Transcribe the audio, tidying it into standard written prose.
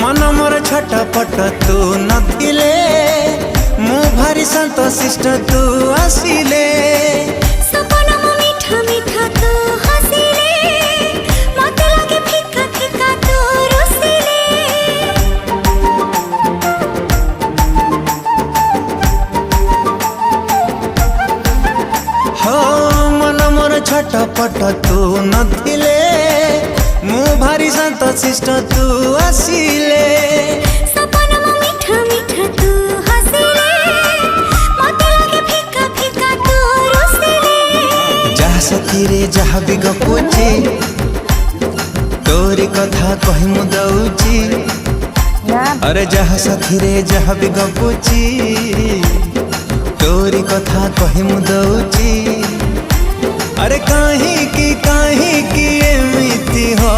मन मोर छटपट तू नथिले मु भारी शांत शिष्ट तू आसिले सपना मो मीठा मीठा तू हसिले मते लागे फिका फिका तू रुसिले हो मन मोर छटपट तू नथिले मु भारी शांत शिष्ट तू आसिले सपना मो मीठा मीठा तू हसिले मते लागे फिका फिका तू रुसिले जहा सखी रे जहा भी गपुची तोरी कथा कहि मु दउची अरे जहा सखी रे जहा भी गपुची तोरी कथा कहि मु दउची अरे काहे की एमिति हो